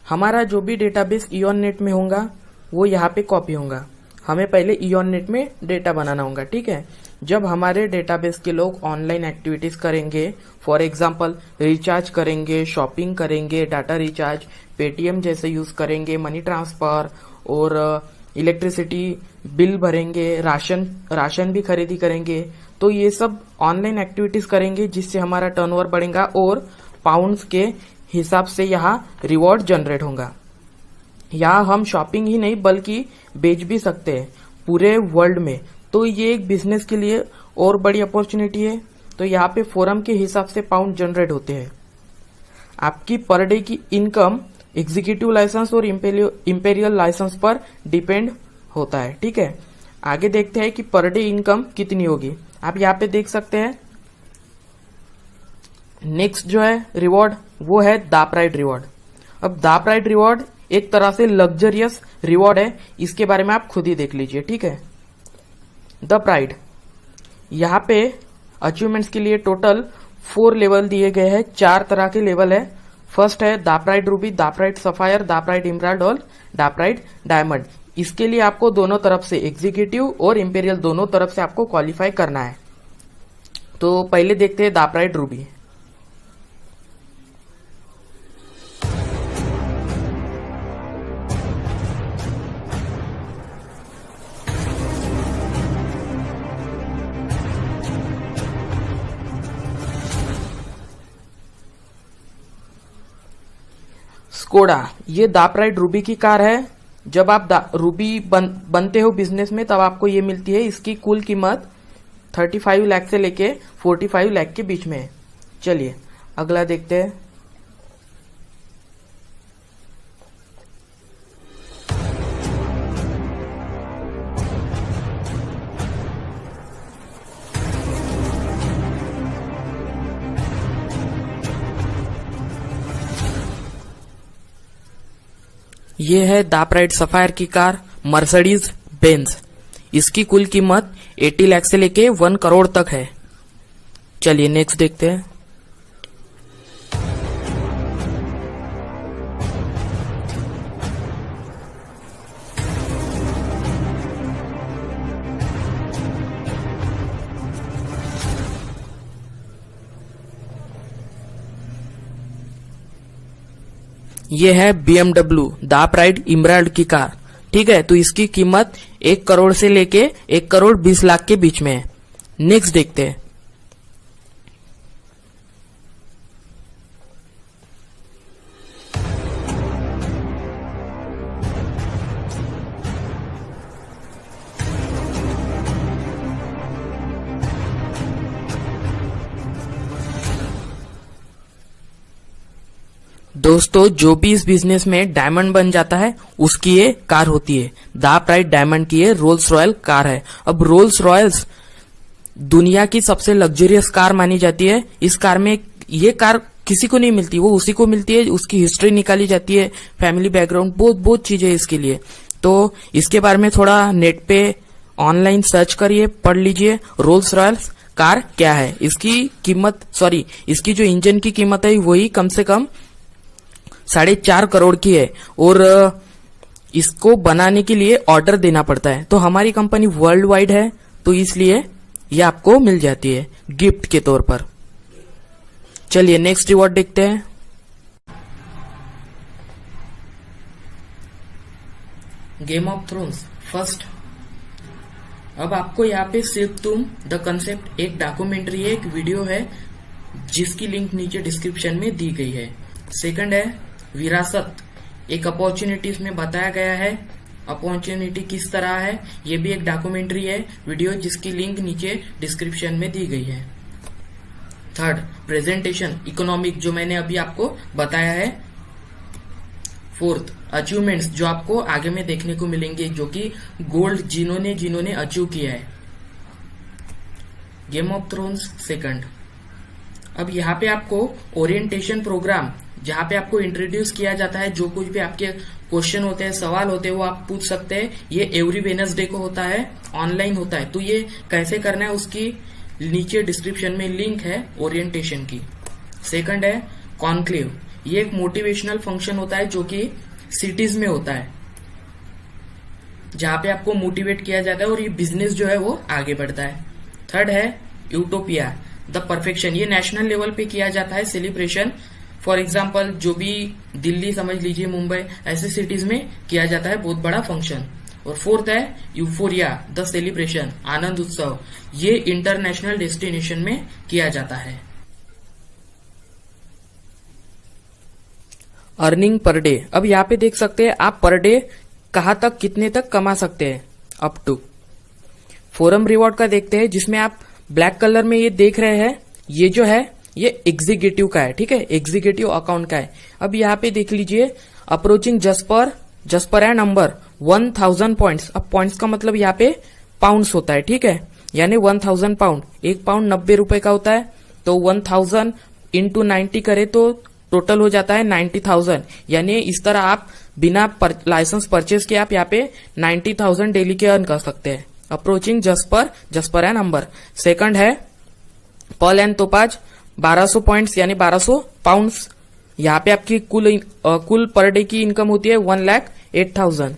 हमारा जो भी डेटाबेस इयॉन नेट में होगा वो यहाँ पे कॉपी होगा। हमें पहले इयॉन नेट में डेटा बनाना होगा। ठीक है, जब हमारे डेटाबेस के लोग ऑनलाइन एक्टिविटीज करेंगे, फॉर एग्जांपल रिचार्ज करेंगे, शॉपिंग करेंगे, डाटा रिचार्ज, पेटीएम जैसे यूज करेंगे, मनी ट्रांसफर और इलेक्ट्रिसिटी बिल भरेंगे, राशन भी खरीदी करेंगे, तो ये सब ऑनलाइन एक्टिविटीज करेंगे जिससे हमारा टर्नओवर बढ़ेगा और पाउंड्स के हिसाब से यहाँ रिवॉर्ड जनरेट होगा। यहाँ हम शॉपिंग ही नहीं बल्कि बेच भी सकते हैं पूरे वर्ल्ड में, तो ये एक बिजनेस के लिए और बड़ी अपॉर्चुनिटी है। तो यहाँ पे फोरम के हिसाब से पाउंड जनरेट होते हैं। आपकी पर डे की इनकम एग्जीक्यूटिव लाइसेंस और इंपेरियल लाइसेंस पर डिपेंड होता है। ठीक है, आगे देखते हैं कि पर डे इनकम कितनी होगी। आप यहाँ पे देख सकते हैं। नेक्स्ट जो है रिवॉर्ड वो है दा प्राइड रिवॉर्ड। अब दा प्राइड रिवॉर्ड एक तरह से लग्जरियस रिवॉर्ड है, इसके बारे में आप खुद ही देख लीजिए। ठीक है, द प्राइड, यहाँ पे अचीवमेंट्स के लिए टोटल 4 लेवल दिए गए हैं। 4 तरह के लेवल है। फर्स्ट है दा प्राइड रूबी, दा प्राइड सफायर, दा प्राइड इमराल्ड और दा प्राइड डायमंड। इसके लिए आपको दोनों तरफ से एग्जीक्यूटिव और इंपेरियल दोनों तरफ से आपको क्वालिफाई करना है। तो पहले देखते हैं दा प्राइड रूबी। स्कोडा, ये दा प्राइड रूबी की कार है। जब आप रूबी बनते हो बिजनेस में तब आपको ये मिलती है। इसकी कुल कीमत 35 लाख से लेके 45 लाख के बीच में है। चलिए अगला देखते हैं। ये है दा प्राइड सफायर की कार, मर्सिडीज बेंज। इसकी कुल कीमत 80 लाख से लेके 1 करोड़ तक है। चलिए नेक्स्ट देखते हैं। ये है BMW दा प्राइड इमराल्ड की कार। ठीक है, तो इसकी कीमत 1 करोड़ से लेके 1 करोड़ 20 लाख के बीच में है। नेक्स्ट देखते हैं। दोस्तों, जो भी इस बिजनेस में डायमंड बन जाता है उसकी ये कार होती है। दा प्राइड डायमंड की ये रोल्स रॉयल कार है। अब रोल्स रॉयल्स दुनिया की सबसे लग्जरियस कार मानी जाती है। इस कार में ये कार किसी को नहीं मिलती, वो उसी को मिलती है। उसकी हिस्ट्री निकाली जाती है, फैमिली बैकग्राउंड, बहुत चीजें इसके लिए। तो इसके बारे में थोड़ा नेट पे ऑनलाइन सर्च करिए, पढ़ लीजिए रोल्स रॉयल्स कार क्या है। इसकी जो इंजन की कीमत है वही कम से कम 4.5 करोड़ की है और इसको बनाने के लिए ऑर्डर देना पड़ता है। तो हमारी कंपनी वर्ल्ड वाइड है तो इसलिए ये आपको मिल जाती है गिफ्ट के तौर पर। चलिए नेक्स्ट रिवॉर्ड देखते हैं। Game of thrones first. अब आपको यहाँ पे सिर्फ तुम द कंसेप्ट एक डॉक्यूमेंट्री है, एक वीडियो है जिसकी लिंक नीचे डिस्क्रिप्शन में दी गई है। सेकंड है विरासत, एक अपॉर्चुनिटीज में बताया गया है अपॉर्चुनिटी किस तरह है, ये भी एक डॉक्यूमेंट्री है वीडियो जिसकी लिंक नीचे डिस्क्रिप्शन में दी गई है। थर्ड, प्रेजेंटेशन इकोनॉमिक जो मैंने अभी आपको बताया है। फोर्थ, अचीवमेंट्स जो आपको आगे में देखने को मिलेंगे, जो कि गोल्ड जिन्होंने अचीव किया है। Game of thrones second. अब यहाँ पे आपको ओरिएंटेशन प्रोग्राम, जहाँ पे आपको इंट्रोड्यूस किया जाता है, जो कुछ भी आपके क्वेश्चन होते हैं, सवाल होते हैं, वो आप पूछ सकते हैं। ये एवरी वेडनेसडे को होता है, ऑनलाइन होता है। तो ये कैसे करना है उसकी नीचे डिस्क्रिप्शन में लिंक है ओरिएंटेशन की। सेकंड है कॉन्क्लेव। ये एक मोटिवेशनल फंक्शन होता है जो कि सिटीज में होता है, जहां पे आपको मोटिवेट किया जाता है और ये बिजनेस जो है वो आगे बढ़ता है। थर्ड है यूटोपिया द परफेक्शन। ये नेशनल लेवल पे किया जाता है सेलिब्रेशन। फॉर एग्जाम्पल जो भी दिल्ली समझ लीजिए, मुंबई, ऐसे सिटीज में किया जाता है बहुत बड़ा फंक्शन। और फोर्थ है यूफोरिया द सेलिब्रेशन, आनंद उत्सव। ये इंटरनेशनल डेस्टिनेशन में किया जाता है। Earning per day. अब यहाँ पे देख सकते हैं आप पर डे कहाँ तक कितने तक कमा सकते हैं, अप टू। फोरम रिवॉर्ड का देखते हैं, जिसमें आप ब्लैक कलर में ये देख रहे हैं, ये जो है ये एग्जीक्यूटिव का है, ठीक है, एग्जीक्यूटिव अकाउंट का है। अब यहाँ पे देख लीजिए अप्रोचिंग जस्ट पर नंबर 1000 पॉइंट्स। अब पॉइंट्स का मतलब यहाँ पे पाउंड्स होता है, ठीक है, यानी 1000 पाउंड। एक पाउंड 90 रुपए का होता है, तो 1000 इंटू 90 करे तो टोटल हो जाता है 90,000। यानी इस तरह आप बिना लाइसेंस परचेज के आप यहाँ पे 90,000 डेली के अर्न कर सकते हैं। अप्रोचिंग जस्ट पर नंबर। सेकंड है पर्ल एंड तोपाज 1200 पॉइंट्स यानी 1200 पाउंड्स। यहाँ पे आपकी कुल पर डे की इनकम होती है 1,08,000।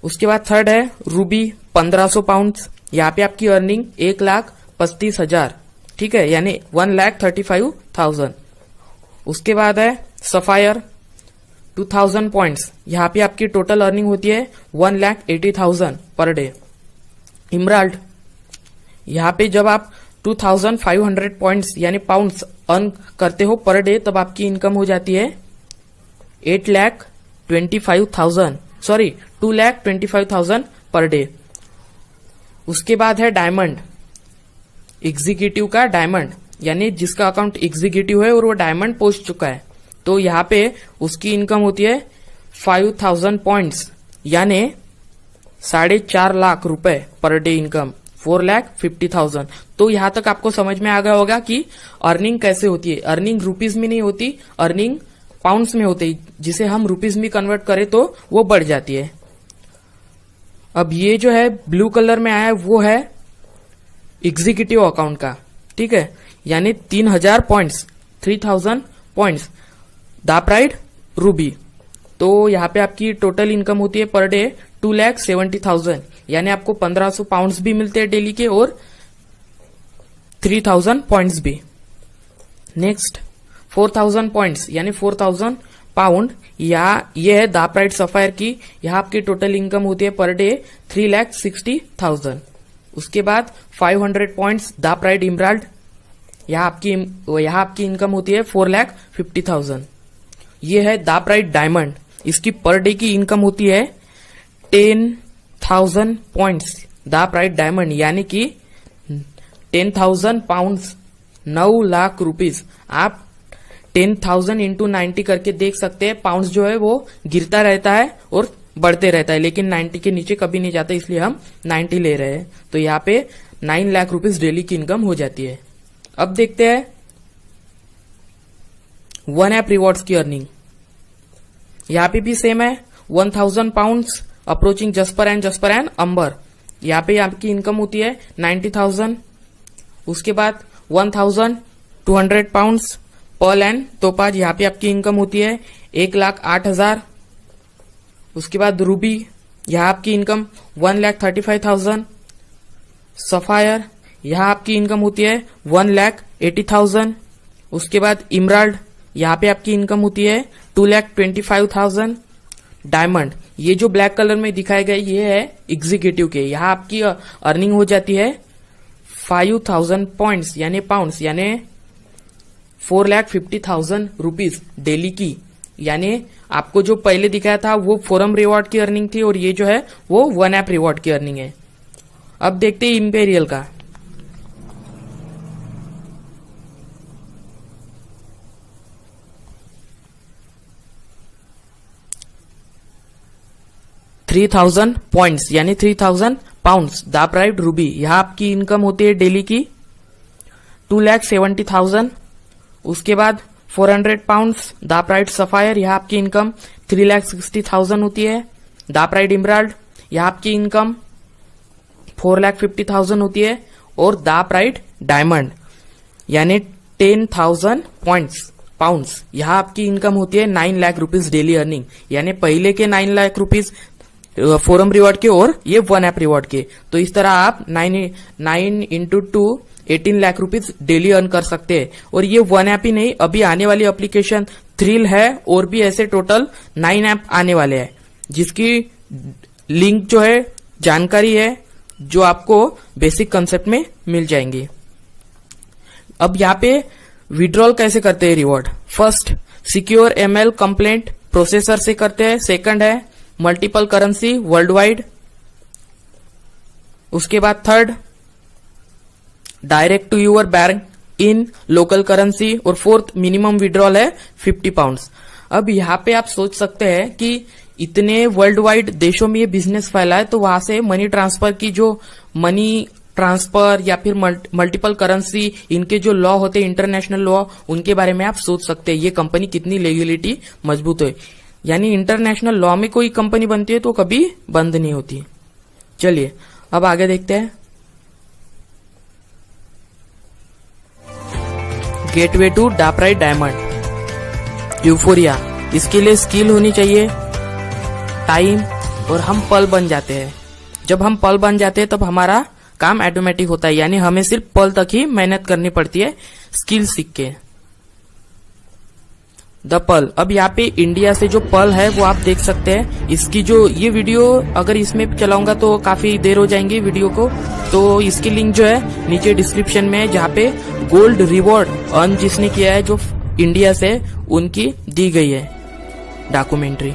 उसके बाद थर्ड है रूबी 1500 पाउंड्स। यहाँ पे आपकी अर्निंग 1,35,000, ठीक है, यानी 1,35,000। उसके बाद है सफायर 2000 पॉइंट्स। यहाँ पे आपकी टोटल अर्निंग होती है 1,80,000 पर डे। इमराल्ड, यहाँ पे जब आप 2500 पॉइंट्स यानी पाउंड्स अर्न करते हो पर डे, तब आपकी इनकम हो जाती है 2,25,000 पर डे। उसके बाद है डायमंड, एग्जीक्यूटिव का डायमंड, यानी जिसका अकाउंट एग्जीक्यूटिव है और वो डायमंड पहुंच चुका है, तो यहाँ पे उसकी इनकम होती है 5000 पॉइंट्स यानी 4.5 लाख रुपए पर डे इनकम, 4,50,000। तो यहां तक आपको समझ में आ गया होगा कि अर्निंग कैसे होती है। अर्निंग रुपीज में नहीं होती, अर्निंग पाउंड्स में होती है, जिसे हम रुपीज में कन्वर्ट करें तो वो बढ़ जाती है। अब ये जो है ब्लू कलर में आया है वो है एग्जीक्यूटिव अकाउंट का, ठीक है, यानी 3000 पॉइंट्स, 3000 पॉइंट्स दा प्राइड रूबी। तो यहाँ पे आपकी टोटल इनकम होती है पर डे 2,70,000, यानी आपको 1500 पाउंड्स भी मिलते हैं डेली के और 3000 पॉइंट्स भी। नेक्स्ट 4000 पॉइंट्स यानी 4000 पाउंड, या ये है दा प्राइड सफायर की। यहाँ आपकी टोटल इनकम होती है पर डे 3,60,000। उसके बाद 500 पॉइंट्स दा प्राइड इमराल्ड, यहाँ आपकी इनकम होती है 4,50,000। ये है दा प्राइड डायमंड, इसकी पर डे की इनकम होती है 10,000 पॉइंट्स दा प्राइड डायमंड, यानी कि 10,000 पाउंड्स 9 लाख रुपीज। आप 10,000 इंटू 90 करके देख सकते हैं, पाउंड्स जो है वो गिरता रहता है और बढ़ते रहता है, लेकिन 90 के नीचे कभी नहीं जाता, इसलिए हम 90 ले रहे हैं। तो यहाँ पे 9 लाख रुपीज डेली की इनकम हो जाती है। अब देखते हैं वन ऐप रिवॉर्ड्स की अर्निंग। यहाँ पे भी सेम है, 1000 पाउंड्स अप्रोचिंग जस्पर एंड अंबर। यहाँ पे आपकी इनकम होती है 90,000। उसके बाद 1200 पाउंड्स पर्ल एंड तोपाज, यहाँ पे आपकी इनकम होती है 1,08,000। उसके बाद रूबी, यहाँ आपकी इनकम 1,35,000। सफायर, यहाँ आपकी इनकम होती है 1,80,000। उसके बाद इमराल्ड, यहाँ पे आपकी इनकम होती है 2,25,000। डायमंड, ये जो ब्लैक कलर में दिखाए गए ये है एग्जीक्यूटिव के, यहाँ आपकी अर्निंग हो जाती है 5,000 पॉइंट्स यानी पाउंड्स, यानी 4,50,000 रुपीज डेली की यानी आपको जो पहले दिखाया था वो फोरम रिवॉर्ड की अर्निंग थी और ये जो है वो वन ऐप रिवॉर्ड की अर्निंग है। अब देखते हैं इंपेरियल का। $3000 पॉइंट्स यानी 3000 पाउंड्स दाप्राइड रूबी, यहां आपकी इनकम होती है डेली की 2,70,000। उसके बाद 400 पाउंड्स दाप्राइड सफायर, यहां आपकी इनकम 3,60,000 होती है। दाप्राइड इमराल्ड, यहां आपकी इनकम 4,50,000 होती है। और दाप्राइड डायमंड यानी 10,000 पाउंड्स, यहां आपकी इनकम होती है 9 लाख रुपीज डेली अर्निंग, यानी पहले के 9 लाख रुपीज फोरम रिवॉर्ड के और ये वन ऐप रिवॉर्ड के। तो इस तरह आप 9 into 2 18 lakh rupees daily earn कर सकते हैं। और ये वन ऐप ही नहीं, अभी आने वाली एप्लीकेशन थ्रिल है और भी ऐसे टोटल 9 ऐप आने वाले हैं, जिसकी लिंक जो है जानकारी है जो आपको बेसिक कंसेप्ट में मिल जाएंगी। अब यहाँ पे विड्रॉल कैसे करते हैं reward. First secure ML complaint processor से करते हैं। सेकंड है मल्टीपल करेंसी वर्ल्ड वाइड। उसके बाद third direct to your bank in local currency. और फोर्थ मिनिमम विड्रॉल है 50 पाउंड्स। अब यहाँ पे आप सोच सकते हैं कि इतने वर्ल्ड वाइड देशों में ये बिजनेस फैला है, तो वहां से मनी ट्रांसफर की जो मनी ट्रांसफर या फिर मल्टीपल करेंसी इनके जो लॉ होते हैं इंटरनेशनल लॉ, उनके बारे में आप सोच सकते हैं ये कंपनी कितनी लीगलिटी मजबूत है। यानी इंटरनेशनल लॉ में कोई कंपनी बनती है तो कभी बंद नहीं होती। चलिए अब आगे देखते हैं। गेटवे टू दाप्राइड डायमंड यूफोरिया, इसके लिए स्किल होनी चाहिए, टाइम, और हम पल बन जाते हैं। जब हम पल बन जाते हैं तब हमारा काम ऑटोमेटिक होता है, यानी हमें सिर्फ पल तक ही मेहनत करनी पड़ती है स्किल सीख के। द पल, अब यहाँ पे इंडिया से जो पल है वो आप देख सकते हैं। इसकी जो ये वीडियो अगर इसमें चलाऊंगा तो काफी देर हो जाएंगी वीडियो को, तो इसकी लिंक जो है नीचे डिस्क्रिप्शन में है, जहाँ पे गोल्ड रिवॉर्ड अर्न जिसने किया है जो इंडिया से, उनकी दी गई है डॉक्यूमेंट्री।